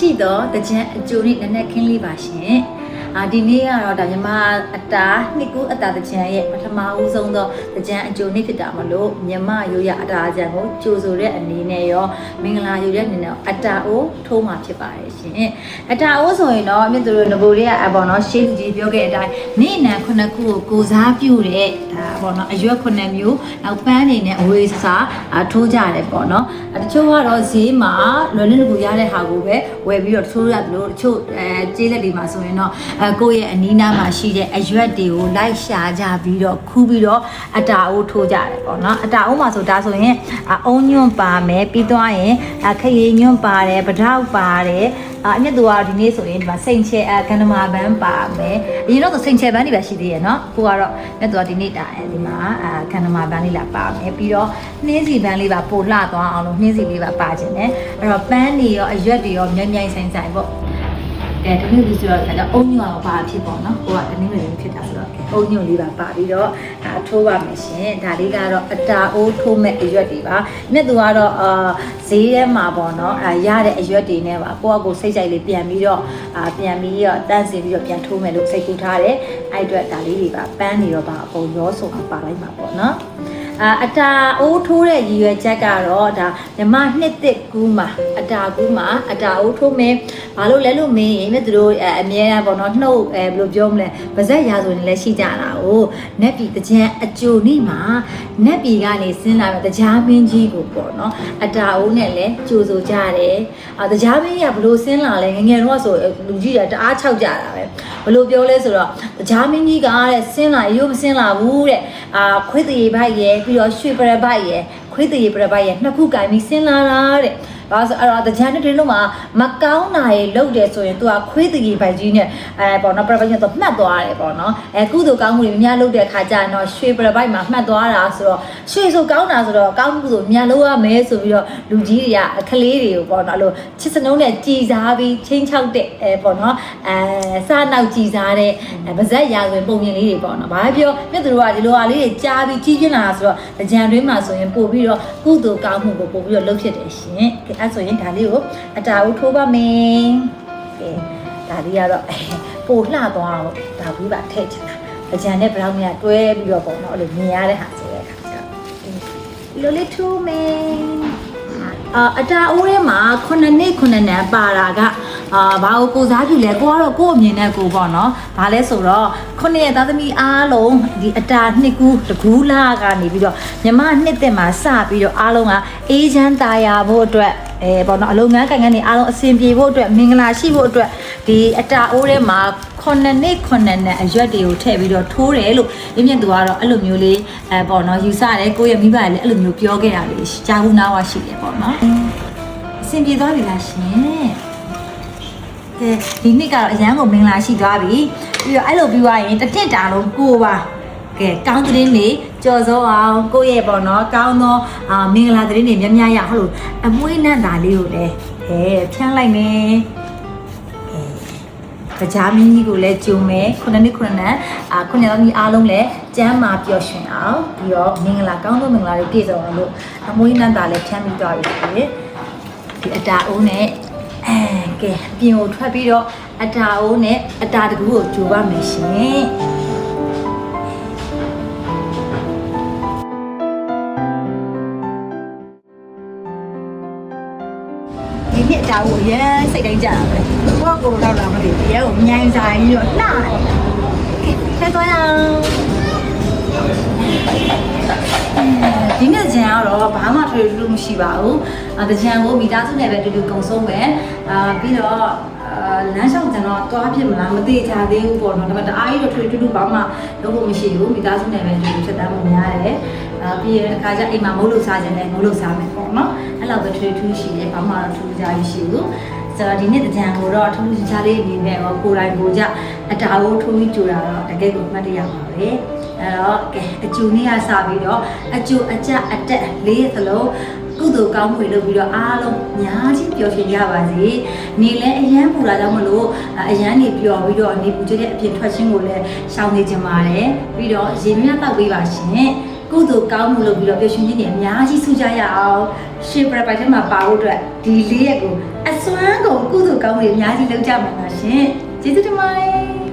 ရှိတော့တကြံအကျိုးနဲ့နည်းနည်းခင်းလေးပါရှင်ဒီနေ့ကတော့ဒါမြန်မာအတာနှစ်ကူအတာတကြံရဲ့ပထမဦးဆုံးသောတကြံအကျိုးနေ့ဖြစ်တာမလို့မြန်မာရိုးရအတာအကြံကိုကြိုဆိုတဲ့အနေနဲ့ရောမင်္ဂလာရိုးရအနေနဲ့အတာအိုးထိုးမှာဖြစ်ပါတယ်ရှင်အတာအိုးဆိုရင်တော့မြင့်သူတို့ငဘိုတွေကအပေါ်နော်ရှေးသူကြီးပြောခဲ့တဲ့အတိုင်းနေ့နံခုနှစ်ခုကိုကိုစားပြုတဲ့ဒါပေါ့နော်အရွက်ခုနှစ်မျိုးနောက်ပန်းနေနဲ့အဝေးစားထိုးကြတယ်ပေါ့နော်တချို့ကတော့ဈေးမှာလွယ်လွယ်ကူရတဲ့ဟာကိုပဲဝယ်ပြီးတော့ထိုးရတယ်လို့တချို့ကျေးလက်တွေမှာဆိုရင်တော့ကိုယ့်ရဲ့အနီးနားမှာရှိတဲ့အရွက်တွေကိုလိုက်ရှာကြပြီးတော့ခူးပြီးတော့အတာအိုးထိုးကြတယ်ပေါ့နော်အတာအိုးမှာဆိုဒါဆိုရင်အုံညွန့်ပါမယ်ပြီးသွားရင်ခရီးညွန့်ပါတယ်ပထောက်ပါတယ်အမြတ်သူကဒီနေ့ဆိုရင်ဒီမှာစိန်ချဲကန္နမာပန်းပါမယ်အရင်တော့စိန်ချဲပန်းတွေပဲရှိသေးရဲ့เนาะကိုကတော့မြတ်သူကဒီနေ့တာဒီမှာကန္နမာပန်းလေးလာပါမယ်ပြီးတော့နှင်းစီပန်းလေးပါပို့လှသွားအောင်လို့နှင်းစီလေးပါပါခြင်းနဲ့အဲ့တော့ပန်းတွေရောအရွက်တွေရောမြိုင်မြိုင်ဆိုင်ဆိုင်ပေါ့ဒီနေ့ဒီဆိုတော့အုံညွန့်အောင်ပါဖြစ်ပေါ့နော်ကိုကဒီနေ့လည်းဖြစ်တာဆိုတော့အုံညွန့်လေးပါပါပြီးတော့ထိုးပါမယ်ရှင်ဒါလေးကတော့အတာအိုးထိုးမဲ့အရွက်တွေပါမြတ်သူကတော့ဈေးထဲမှာပေါ့နော်ရတဲ့အရွက်တွေနဲ့ပါကိုယ့်အကိုစိတ်ကြိုက်လေးပြန်ပြီးတော့တန်းစင်ပြီးတော့ပြန်ထိုးမယ်လို့စိတ်ကူးထားတယ်အဲ့အတွက်ဒါလေးတွေပါပန်းနေတော့ပါအကုန်ရောစုံအောင်ပါလိုက်မှာပေါ့နော်အတာအိုးထိုးတဲ့ရည်ရွယ်ချက်ကတော့ဒါမြမနှစ်သက်ကူးမှာအတာကူးမှာအတာအိုးထိုးမယ်ဘာလို့လဲလို့မင်းရင်သူတို့အမြဲတမ်းပေါ့နော်နှုတ်ဘယ်လိုပြောမလဲပါဇက်ရာဆိုရင်လည်းရှိကြတာ哦နက်ပြည်တကြံအကျိုနေ့မှာနက်ပြည်ကနေဆင်းလာတဲ့တရားမင်းကြီးကိုပေါ့နော်အတာအိုးနဲ့လည်းကြိုဆိုကြတယ်တရားမင်းကြီးကဘလို့ဆင်းလာလဲငငယ်တော့ဆိုလူကြီးကတအားခြောက်ကြတာပဲဘလို့ပြောလဲဆိုတော့တရားမင်းကြီးကတဲ့ဆင်းလာရိုးမဆင်းလာဘူးတဲ့ခွေးတရေဘိုက်ရဲ့ပြီးတော့ရွှေပရပိုက်ရဲ့ခွေးတရေပရပိုက်ရဲ့နှစ်ခုကင်ပြီးဆင်းလာတာတဲ့ဘာဆိုအဲ့တော့တကြံတဲ့တွေလုံးမှာမကောင်းတာရေလုတ်တယ်ဆိုရင် तू ခွေးတရေပိုက်ကြီးနဲ့ပေါ့နော်ပရပိုက်ကြီးတော့မှတ်သွားတယ်ပေါ့နော်ကုသိုလ်ကောင်းမှုတွေများလုတ်တဲ့ခါကျရင်တော့ရွှေပရပိုက်မှာမှတ်သွားတာဆိုတော့ရွှေဆိုကောင်းတာဆိုတော့ကောင်းမှုဆိုများလို့ရမယ်ဆိုပြီးတော့လူကြီးတွေကအခလေးတွေကိုပေါ့နော်အဲ့လိုချစ်စနှုံးနဲ့ကြည်စားပြီးချင်းချောက်တဲ့ပေါ့နော်စားနောက်ကြည်စားတဲ့ဗဇက်ရာဆိုရင်ပုံပြင်လေးတွေပေါ့နော်ဘာပြောမြတ်သူတို့ကဒီလိုဟာလေးတွေကြားပြီးကြီးကျင်းလာဆိုတော့တကြံတွင်းမှာဆိုရင်ပို့ပြီးတော့ကုသိုလ်ကောင်းမှုကိုပို့ပြီးတော့လုပ်ဖြစ်တယ်ရှင်အဲ့ဆိုရင်ဒါလေးကိုအတာကိုထိုးပါမယ်ကဲဒါလေးကတော့ပိုလှသွားအောင်ဒါပြီးပါထည့်ချင်တာအကြံနဲ့ဘရောင်းမြတွဲပြီးတော့ပေါ့နော်အဲ့လိုမြင်ရတဲ့ဟာဆိုတဲ့အခါကျတော့လိုလေးထိုးမယ်အတာအိုးထဲမှာ9နှစ်9နန်းပါတာကဘာကိုစားပြုလဲကိုကတော့ကို့အမြင်နဲ့ကိုပေါ့နော်ဘာလဲဆိုတော့9ရဲ့သားသမီးအားလုံးဒီအတာနှစ်ကူတကူးလာကနေပြီးတော့ညီမနှစ်သက်မှာစပြီးတော့အားလုံးကအေးချမ်းတာယာဖို့အတွက်ပေါ့နော်အလုံးငန်းကန်ကန်နေအားလုံးအဆင်ပြေဖို့အတွက်မင်္ဂလာရှိဖို့အတွက်ဒီအတာအိုးထဲမှာ9နှစ်9နန်းအရွက်တွေကိုထည့်ပြီးတော့ထိုးတယ်လို့မြင့်သူကတော့အဲ့လိုမျိုးလေးပေါ့နော်ယူဆတယ်ကိုယ့်ရဲ့မိဘလည်းအဲ့လိုမျိုးပြောခဲ့တာလေကြားဘူးနားဝရှိတယ်ပေါ့နော်အဆင်ပြေသွားပြီလားရှင်ကဲဒီနှစ်ကတော့အရန်ကိုမင်္ဂလာရှိသွားပြီပြီးတော့အဲ့လိုပြီးသွားရင်တစ်နှစ်တာလုံးကိုပါကဲကောင်းသတင်းတွေကြော်စောအောင်ကိုယ့်ရဲ့ပေါ့နော်ကောင်းသောမင်္ဂလာသတင်းတွေများများရဟုတ်လို့အမွှေးနံ့တာလေးကိုလည်းဖြန်းလိုက်မယ်တရားမင်းကြီးကိုလည်းကြုံမယ်9နှစ်9နန်း9နှစ်သမီးအားလုံးလည်းကျမ်းမာပျော်ရွှင်အောင်ပြီးတော့မင်္ဂလာကောင်းသောမင်္ဂလာတွေပြည့်စုံအောင်လို့အမွှေးနံ့တာလည်းဖြန်းပြီးသွားပြီဒီအတာအိုးနဲ့ကဲပြင်ကိုထွက်ပြီးတော့အတာအိုးနဲ့အတာတကူကိုကြိုပါမယ်ရှင်ဒီနေ့အတာကိုရဲစိတ်တိုင်းကြတာပဲကိုယ့်ကိုယ်တော့လာမသိရဲကိုမြိုင်ဆိုင်ပြီးတော့နှားထဲသွားရအောင်ဒီနေ့ကျန်ကတော့ဘာမှထွေထူးမရှိပါဘူးတကြံကိုမိသားစုနဲ့ပဲတူတူကုံဆုံးပဲပြီးတော့လမ်းလျှောက်ကျန်တော့တွားဖြစ်မလားမသိကြသေးဘူးပေါ့နော်ဒါပေမဲ့တအားကြီးတော့ထွေထူးဘာမှလုပ်ဖို့မရှိဘူးမိသားစုနဲ့ပဲတူတူချက်တမ်းမှုများတယ်ပြီးရင်အခါကျအိမ်မှာမုတ်လို့စားခြင်းနဲ့မုတ်လို့စားမယ်ပေါ့နော်အဲ့လောက်ပဲထွေထူးရှိတယ်ဘာမှတော့ထူးခြားရှိဘူးဆိုတော့ဒီနေ့တကြံကိုတော့ထူးခြားလေးအနေနဲ့ကိုယ်တိုင်ကိုကြအတာကိုထိုးပြီးကြိုတာတော့တကယ်ကိုမှတ်တရပါပဲအဲ့တော့ကဲအကျူနေ့ကစပြီးတော့အကျူအကြအတက်လေးသလုံးကုသိုလ်ကောင်းမှုလုပ်ပြီးတော့အားလုံးများကြီးပျော်ရွှင်ကြပါစေနေလဲအရန်ပူတာကြောင့်မလို့အရန်နေပျော်ပြီးတော့နေပူကျတဲ့အပြင်ထွက်ခြင်းကိုလည်းရှောင်နေကြပါတယ်ပြီးတော့ရေမြတ်တောက်ပေးပါရှင် ကုသိုလ်ကောင်းမှုလုပ်ပြီးတော့ပျော်ရွှင်ခြင်းတွေအများကြီးဆုကြရအောင်ရှေ့ပရပိုက်ထဲမှာပါဖို့အတွက်ဒီ၄ရက်ကိုအစွမ်းကုန်ကုသိုလ်ကောင်းမှုတွေအများကြီးလုပ်ကြမှာပါရှင်ကျေးဇူးတင်ပါတယ်